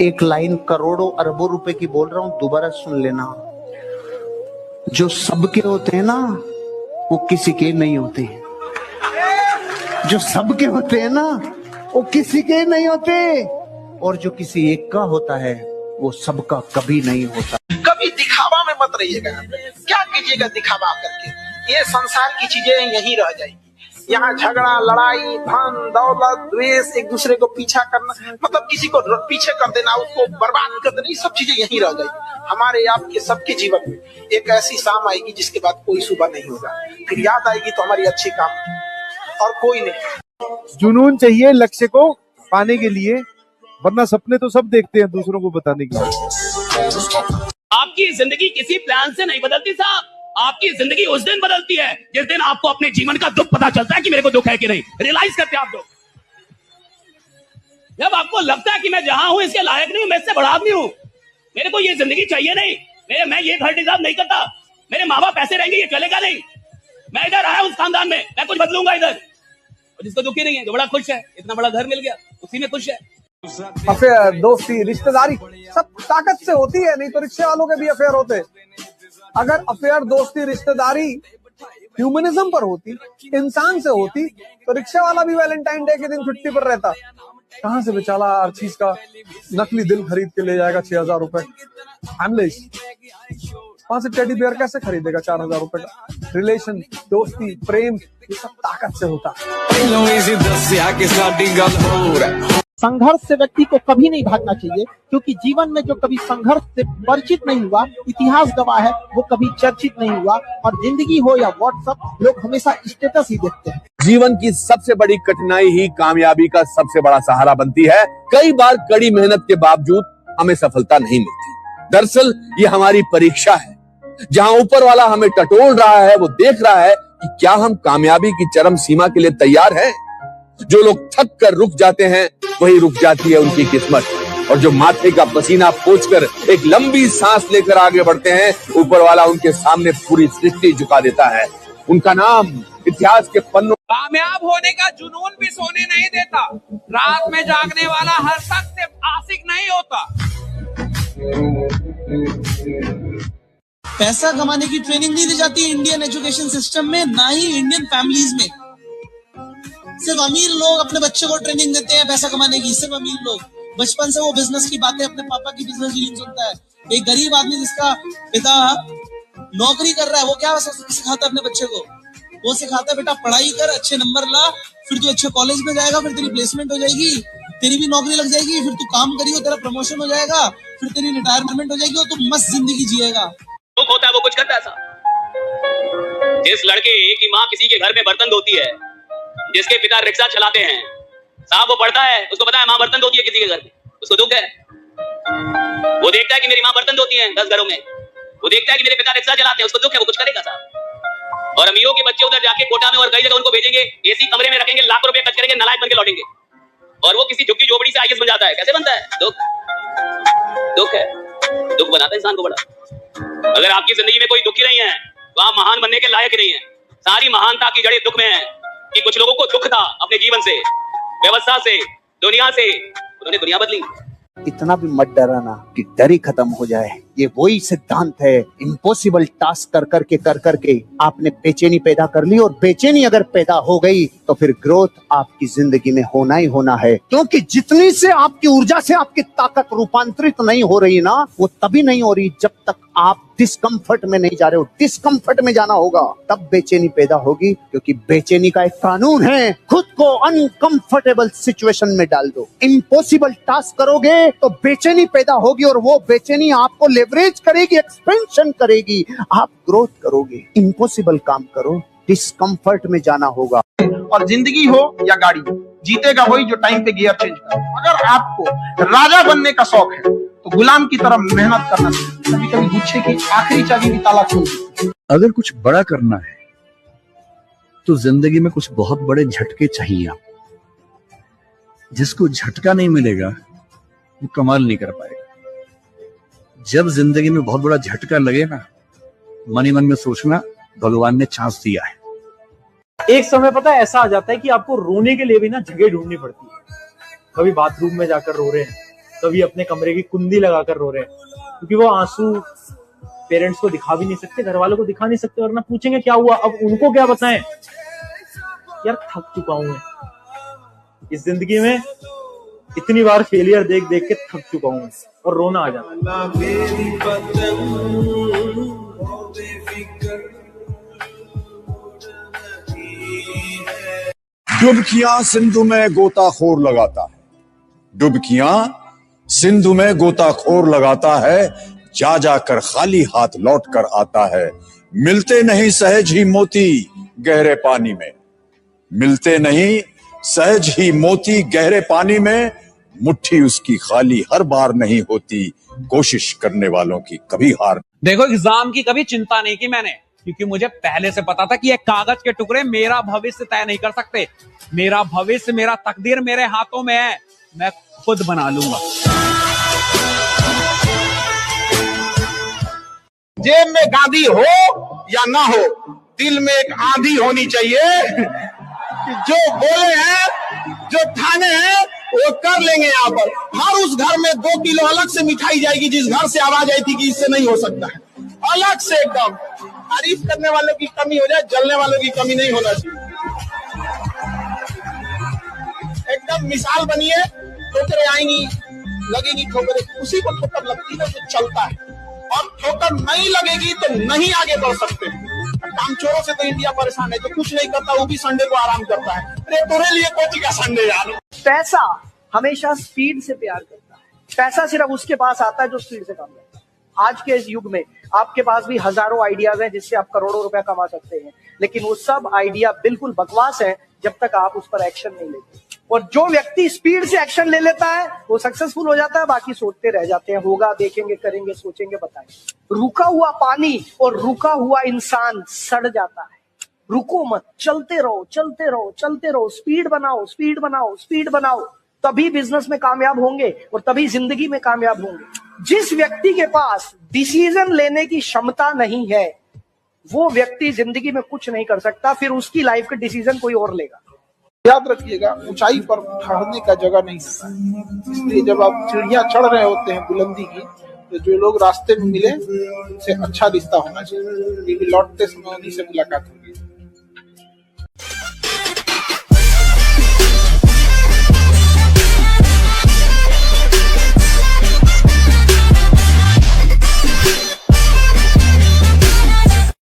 एक लाइन करोड़ों अरबों रुपए की बोल रहा हूं, दोबारा सुन लेना। जो सबके होते हैं ना, वो किसी के नहीं होते। जो सबके होते हैं ना, वो किसी के नहीं होते। और जो किसी एक का होता है, वो सबका कभी नहीं होता। कभी दिखावा में मत रहिएगा। क्या कीजिएगा दिखावा करके? ये संसार की चीजें यहीं रह जाएगी। यहाँ झगड़ा, लड़ाई, धन दौलत, द्वेष, एक दूसरे को पीछा करना, मतलब किसी को पीछे कर देना, उसको बर्बाद कर देना, ये सब चीजें यहीं रह जाएगी। हमारे आपके सबके जीवन में एक ऐसी शाम आएगी जिसके बाद कोई सुबह नहीं होगा। फिर याद आएगी तो हमारी अच्छी काम और कोई नहीं। जुनून चाहिए लक्ष्य को पाने के लिए, वरना सपने तो सब देखते हैं दूसरों को बताने के लिए। आपकी जिंदगी किसी प्लान से नहीं बदलती साहब, आपकी जिंदगी उस दिन बदलती है जिस दिन आपको अपने जीवन का दुख पता चलता है कि मेरे को दुख है कि नहीं। रियलाइज करते हैं आप दुख। जब आपको लगता है कि मैं जहां हूं इसके लायक नहीं हूं, मैं इससे बड़ा आदमी हूं, मेरे को ये जिंदगी चाहिए नहीं, मैं ये घर डिजर्व नहीं करता, मेरे माँ बाप ऐसे रहेंगे, ये चलेगा नहीं, मैं इधर आया उस खानदान में, मैं कुछ बदलूंगा इधर। और जिसको दुखी नहीं है, जो बड़ा खुश है, इतना बड़ा घर मिल गया, उसी में खुश है। अफेयर, दोस्ती, रिश्तेदारी सब ताकत से होती है, नहीं तो रिक्शे वालों के भी अफेयर होते। अगर अफेयर, दोस्ती, रिश्तेदारी ह्यूमनिज्म पर होती, इंसान से होती, तो रिक्शे वाला भी वैलेंटाइन डे के दिन छुट्टी पर रहता। कहां से बेचारा हर चीज का नकली दिल खरीद के ले जाएगा 6,000 रुपए। वहां से टेडी बियर कैसे खरीदेगा 4,000 रुपए का? रिलेशन, दोस्ती, प्रेम, ये सब ताकत से होता। संघर्ष से व्यक्ति को कभी नहीं भागना चाहिए, क्योंकि जीवन में जो कभी संघर्ष से परिचित नहीं हुआ, इतिहास गवाह है, वो कभी चर्चित नहीं हुआ। और जिंदगी हो या व्हाट्सएप, लोग हमेशा स्टेटस ही देखते हैं। जीवन की सबसे बड़ी कठिनाई ही कामयाबी का सबसे बड़ा सहारा बनती है। कई बार कड़ी मेहनत के बावजूद हमें सफलता नहीं मिलती। दरअसल ये हमारी परीक्षा है, जहां ऊपर वाला हमें टटोल रहा है, वो देख रहा है कि क्या हम कामयाबी की चरम सीमा के लिए तैयार हैं। जो लोग थक कर रुक जाते हैं, वही रुक जाती है उनकी किस्मत। और जो माथे का पसीना पोंछकर एक लंबी सांस लेकर आगे बढ़ते हैं, ऊपर वाला उनके सामने पूरी सृष्टि झुका देता है। उनका नाम इतिहास के पन्नों। कामयाब होने का जुनून भी सोने नहीं देता। रात में जागने वाला हर शख्स से आशिक नहीं होता। पैसा कमाने की ट्रेनिंग नहीं दी जाती इंडियन एजुकेशन सिस्टम में, ना ही इंडियन फैमिलीज में। सिर्फ अमीर लोग अपने बच्चे को ट्रेनिंग देते हैं पैसा कमाने की। सिर्फ अमीर लोग बचपन से वो बिजनेस की बातें अपने पापा की बिजनेस डीलिंग सुनता है। एक गरीब आदमी जिसका पिता नौकरी कर रहा है, वो क्या सिखाता है अपने बच्चे को? वो सिखाता है बेटा पढ़ाई कर, अच्छे नंबर ला, फिर तू अच्छे कॉलेज में जाएगा, फिर तेरी प्लेसमेंट हो जाएगी, तेरी भी नौकरी लग जाएगी, फिर तू काम करियो, तेरा प्रमोशन हो जाएगा, फिर तेरी रिटायरमेंट हो जाएगी और तू मस्त जिंदगी जिएगा। दुख होता है वो कुछ करता है साहब। जिस लड़के की माँ किसी के घर में बर्तन धोती है, जिसके पिता रिक्शा चलाते हैं साहब, वो पढ़ता है, उसको पता है माँ बर्तन धोती है किसी के घर में, उसको दुख है। वो देखता है कि मेरी माँ बर्तन धोती है 10 घरों में, वो देखता है कि मेरे पिता रिक्शा चलाते हैं, उसको दुख है, वो कुछ करेगा साहब। और अमीरों के बच्चे उधर जाके कोटा में और कई जगह उनको भेजेंगे, एसी कमरे में रखेंगे, लाख रुपए खर्च करेंगे, नालायक बन के लौटेंगे। और वो किसी झुग्गी झोपड़ी से आईएएस बन जाता है। कैसे बनता है? दुख है, दुख बनाता है इंसान को बड़ा। अगर आपकी जिंदगी में कोई दुखी नहीं है तो आप महान बनने के लायक नहीं है। सारी महानता की जड़ें दुख में है कि कुछ लोगों को दुख था अपने जीवन से, व्यवस्था से, दुनिया से, उन्होंने दुनिया बदली। इतना भी मत डराना कि डर ही खत्म हो जाए। ये वही सिद्धांत है। इम्पॉसिबल टास्क कर करके आपने बेचैनी पैदा कर ली, और बेचैनी अगर पैदा हो गई तो फिर ग्रोथ आपकी जिंदगी में होना ही होना है। क्योंकि जितनी से आपकी ऊर्जा से आपकी ताकत रूपांतरित नहीं हो रही ना, वो तभी नहीं हो रही जब तक आप डिस्कम्फर्ट में नहीं जा रहे हो। डिस्कम्फर्ट में जाना होगा, तब बेचैनी पैदा होगी। क्योंकि बेचैनी का एक कानून है, खुद को अनकंफर्टेबल सिचुएशन में डाल दो। इम्पॉसिबल टास्क करोगे तो बेचैनी पैदा होगी, और वो बेचैनी आपको लेवरेज करेगी, एक्सपेंशन करेगी, आप ग्रोथ करोगे। इम्पॉसिबल काम करो, डिस्कम्फर्ट में जाना होगा। और जिंदगी हो या गाड़ी, जीतेगा वही जो टाइम पे गियर चेंज करे। अगर आपको राजा बनने का शौक है तो गुलाम की तरह मेहनत करना चाहिए। कभी कभी गुच्छे की आखिरी चाबी भी ताला खोल देती है। अगर कुछ बड़ा करना है तो जिंदगी में कुछ बहुत बड़े झटके चाहिए। आप जिसको झटका नहीं मिलेगा वो कमाल नहीं कर पाएगा। जब जिंदगी में बहुत बड़ा झटका लगे ना, मन ही मन में सोचना भगवान ने चांस दिया है। एक समय पता है ऐसा आ जाता है कि आपको रोने के लिए भी ना जगह ढूंढनी पड़ती है। कभी बाथरूम में जाकर रो रहे हैं, कभी अपने कमरे की कुंडी लगाकर रो रहे हैं, क्योंकि वो आंसू पेरेंट्स को दिखा भी नहीं सकते, घर वालों को दिखा नहीं सकते, वरना पूछेंगे क्या हुआ, अब उनको क्या बताएं। यार थक चुका हूं मैं इस जिंदगी में, इतनी बार फेलियर देख देख के थक चुका हूं और रोना आ जाता है। डुबकियां सिंधु में गोताखोर लगाता है, डुबकियां सिंधु में गोताखोर लगाता है, जा जाकर खाली हाथ लौट कर आता है। मिलते नहीं सहज ही मोती गहरे पानी में, मिलते नहीं सहज ही मोती गहरे पानी में, मुट्ठी उसकी खाली हर बार नहीं होती, कोशिश करने वालों की कभी हार। देखो एग्जाम की कभी चिंता नहीं की मैंने, क्योंकि मुझे पहले से पता था कि ये कागज के टुकड़े मेरा भविष्य तय नहीं कर सकते। मेरा भविष्य, मेरा तकदीर मेरे हाथों में है, मैं खुद बना लूंगा। जेब में गांधी हो या ना हो, दिल में एक आंधी होनी चाहिए कि जो बोले हैं, जो ठाने हैं, वो कर लेंगे। यहाँ पर हर उस घर में 2 किलो अलग से मिठाई जाएगी जिस घर से आवाज आई थी कि इससे नहीं हो सकता है, अलग से एकदम। तारीफ करने वालों की कमी हो जाए, जलने वालों की कमी नहीं होना चाहिए। एकदम मिसाल बनिए, ठोकरें आएंगी, लगेगी ठोकरें, उसी को ठोकर लगती है जो चलता है, और ठोकर नहीं लगेगी तो नहीं आगे बढ़ सकते। कामचोरों से तो इंडिया परेशान है, तो कुछ नहीं करता वो भी संडे को आराम करता है। अरे तुम्हारे लिए कोची का संडे यार। पैसा हमेशा स्पीड से प्यार करता है, पैसा सिर्फ उसके पास आता है जो स्पीड से काम करता है। आज के इस युग में आपके पास भी हजारों आइडियाज हैं जिससे आप करोड़ों रुपया कमा सकते हैं, लेकिन वो सब आइडिया बिल्कुल बकवास है जब तक आप उस पर एक्शन नहीं लेते। और जो व्यक्ति स्पीड से एक्शन ले लेता है वो सक्सेसफुल हो जाता है, बाकी सोचते रह जाते हैं, होगा, देखेंगे, करेंगे, सोचेंगे, बताएंगे। रुका हुआ पानी और रुका हुआ इंसान सड़ जाता है। रुको मत, चलते रहो, चलते रहो, चलते रहो, स्पीड बनाओ, स्पीड बनाओ, स्पीड बनाओ, तभी बिजनेस में कामयाब होंगे और तभी जिंदगी में कामयाब होंगे। जिस व्यक्ति के पास डिसीजन लेने की क्षमता नहीं है वो व्यक्ति जिंदगी में कुछ नहीं कर सकता, फिर उसकी लाइफ के डिसीजन कोई और लेगा। याद रखिएगा, ऊंचाई पर ठहरने का जगह नहीं होता है, इसलिए जब आप सीढ़ियां चढ़ रहे होते हैं बुलंदी की, तो जो लोग रास्ते में मिले उनसे अच्छा रिश्ता होना चाहिए, क्योंकि लौटते समय उन्हीं से मुलाकात होगी।